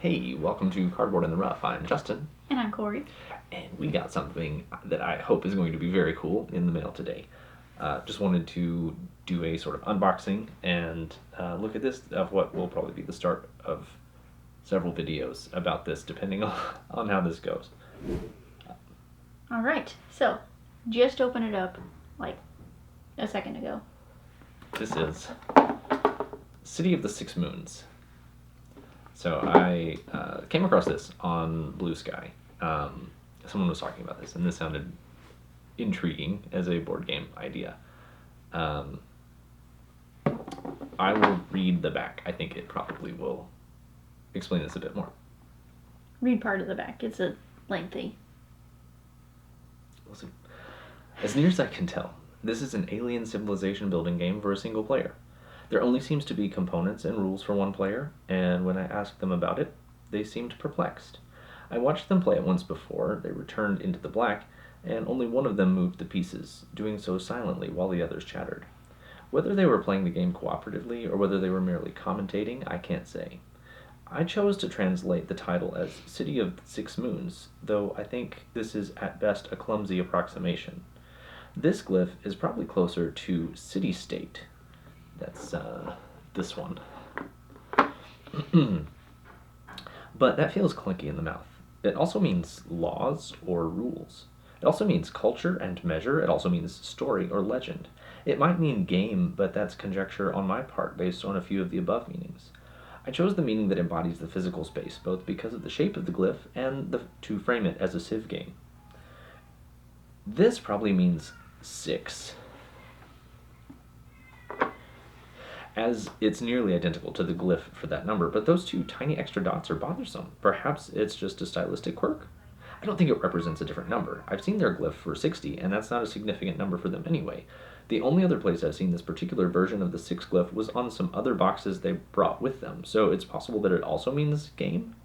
Hey, welcome to Cardboard in the Rough. I'm Justin, And I'm Corey. and we got something that I hope is going to be very cool in the mail today. Just wanted to do a sort of unboxing and look at this of what will probably be the start of several videos about this, depending on how this goes. All right, so just open it up like a second ago. This is City of the Six Moons. So I came across this on Blue Sky. Someone was talking about this, and this sounded intriguing as a board game idea. I will read the back. I think it probably will explain this a bit more. Read part of the back. It's a lengthy. We'll see. As near as I can tell, this is an alien civilization building game for a single player. There only seems to be components and rules for one player, and when I asked them about it, they seemed perplexed. I watched them play it once before, they returned into the black, and only one of them moved the pieces, doing so silently while the others chattered. Whether they were playing the game cooperatively or whether they were merely commentating, I can't say. I chose to translate the title as City of Six Moons, though I think this is at best a clumsy approximation. This glyph is probably closer to city-state. That's this one. But that feels clunky in the mouth. It also means laws or rules. It also means culture and measure. It also means story or legend. It might mean game, but that's conjecture on my part based on a few of the above meanings. I chose the meaning that embodies the physical space, both because of the shape of the glyph and to frame it as a civ game. This probably means 6, as it's nearly identical to the glyph for that number, but those two tiny extra dots are bothersome. Perhaps it's just a stylistic quirk? I don't think it represents a different number. I've seen their glyph for 60, and that's not a significant number for them anyway. The only other place I've seen this particular version of the 6 glyph was on some other boxes they brought with them, so it's possible that it also means game?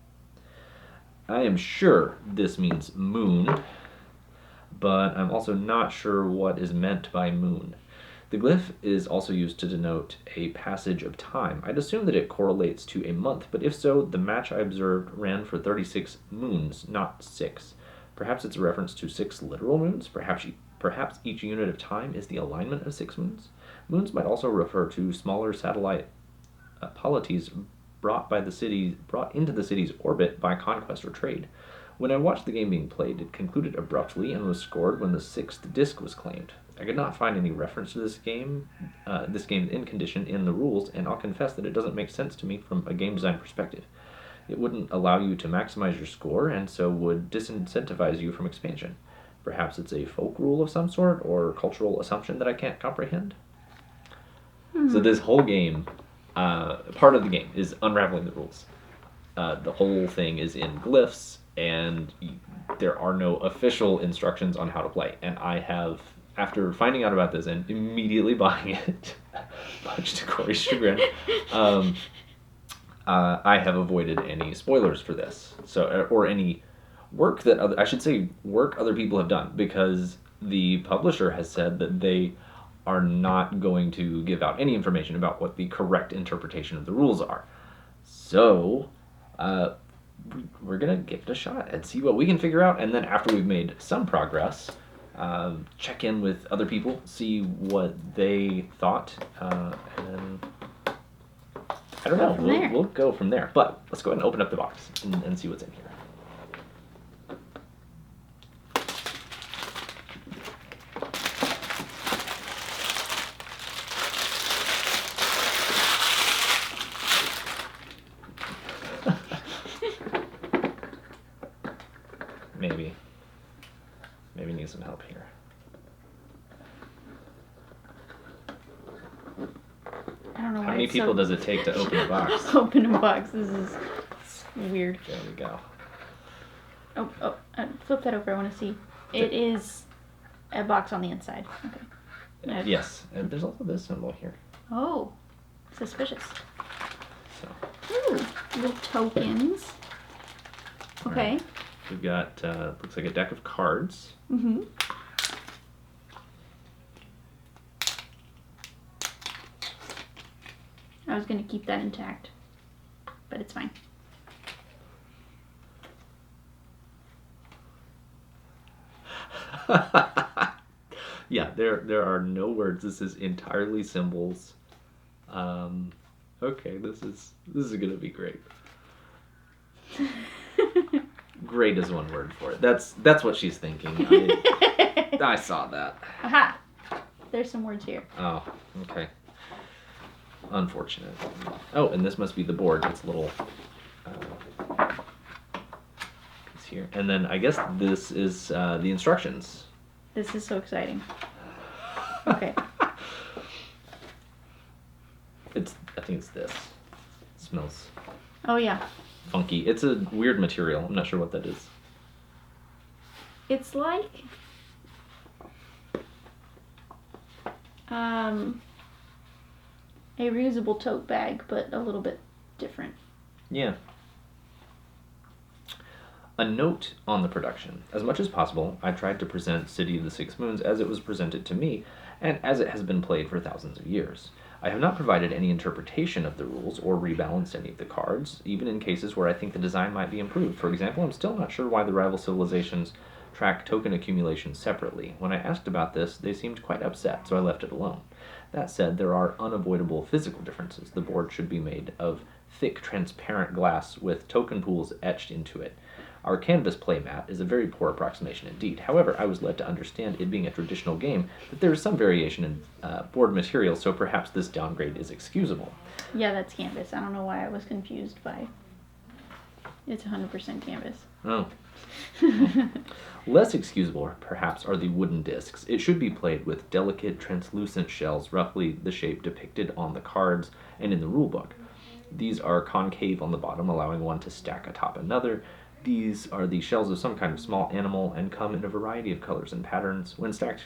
I am sure this means moon, but I'm also not sure what is meant by moon. The glyph is also used to denote a passage of time. I'd assume that it correlates to a month, but if so, the match I observed ran for 36 moons, not 6. Perhaps it's a reference to 6 literal moons? Perhaps each unit of time is the alignment of 6 moons? Moons might also refer to smaller satellite polities brought into the city's orbit by conquest or trade. When I watched the game being played, it concluded abruptly and was scored when the 6th disc was claimed. I could not find any reference to this game's end condition in the rules, and I'll confess that it doesn't make sense to me from a game design perspective. It wouldn't allow you to maximize your score, and so would disincentivize you from expansion. Perhaps it's a folk rule of some sort, or cultural assumption that I can't comprehend. So this whole game, part of the game, is unraveling the rules. The whole thing is in glyphs, and there are no official instructions on how to play. And I have, after finding out about this and immediately buying it, much to Corey's chagrin, I have avoided any spoilers for this, or any work that work other people have done, because the publisher has said that they are not going to give out any information about what the correct interpretation of the rules are. So, we're gonna give it a shot and see what we can figure out, and then after we've made some progress, check in with other people, see what they thought, and I don't know, we'll go from there. But let's go ahead and open up the box and see what's in here. Maybe need some help here. I don't know why. How many people does it take to open a box? Open a box. This is weird. There we go. Flip that over. I want to see. It is a box on the inside. Okay. Yes, and there's also this symbol here. Oh, suspicious. So. Ooh, little tokens. Okay. Right. We've got, looks like a deck of cards. Mm-hmm. I was going to keep that intact, but it's fine. Yeah, there are no words. This is entirely symbols. Okay, this is gonna be great. Great is one word for it. That's what she's thinking. I saw that. Aha! There's some words here. Oh, okay. Unfortunate. Oh, and this must be the board. It's a little piece here. And then I guess this is the instructions. This is so exciting. Okay. I think it's this. It smells Oh yeah. funky. It's a weird material. I'm not sure what that is. It's like a reusable tote bag, but a little bit different. Yeah. A note on the production. As much as possible, I tried to present City of the Six Moons as it was presented to me, and as it has been played for thousands of years. I have not provided any interpretation of the rules or rebalanced any of the cards, even in cases where I think the design might be improved. For example, I'm still not sure why the rival civilizations track token accumulation separately. When I asked about this, they seemed quite upset, so I left it alone. That said, there are unavoidable physical differences. The board should be made of thick, transparent glass with token pools etched into it. Our canvas playmat is a very poor approximation indeed. However, I was led to understand, it being a traditional game, that there is some variation in board material, so perhaps this downgrade is excusable. Yeah, that's canvas. I don't know why I was confused by. It's 100% canvas. Oh. Less excusable, perhaps, are the wooden discs. It should be played with delicate, translucent shells, roughly the shape depicted on the cards and in the rulebook. These are concave on the bottom, allowing one to stack atop another. These are the shells of some kind of small animal and come in a variety of colors and patterns. When stacked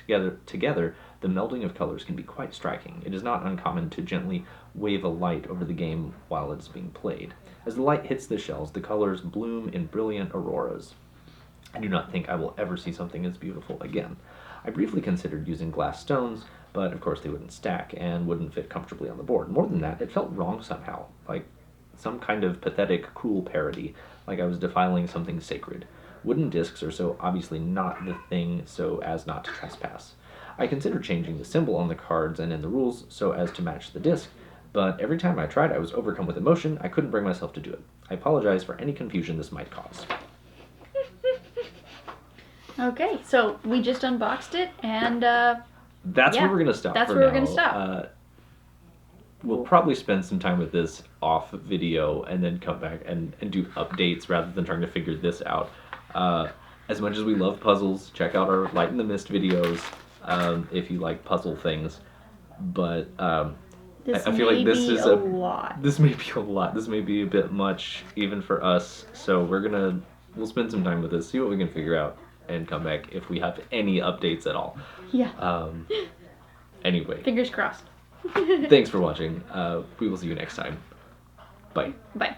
together, the melding of colors can be quite striking. It is not uncommon to gently wave a light over the game while it is being played. As the light hits the shells, the colors bloom in brilliant auroras. I do not think I will ever see something as beautiful again. I briefly considered using glass stones, but of course they wouldn't stack and wouldn't fit comfortably on the board. More than that, it felt wrong somehow, like some kind of pathetic, cruel parody, like I was defiling something sacred. Wooden discs are so obviously not the thing so as not to trespass. I considered changing the symbol on the cards and in the rules so as to match the disc, but every time I tried I was overcome with emotion. I couldn't bring myself to do it. I apologize for any confusion this might cause. Okay, so we just unboxed it, and that's yeah, where we're going to stop that's for where now. we're going to stop. We'll probably spend some time with this off video and then come back and do updates rather than trying to figure this out. As much as we love puzzles, check out our Light in the Mist videos if you like puzzle things. But I feel like this is a lot. This may be a lot. This may be a bit much even for us. So we'll spend some time with this, see what we can figure out, and come back if we have any updates at all. Yeah. Anyway. Fingers crossed. Thanks for watching. We will see you next time. Bye. Bye.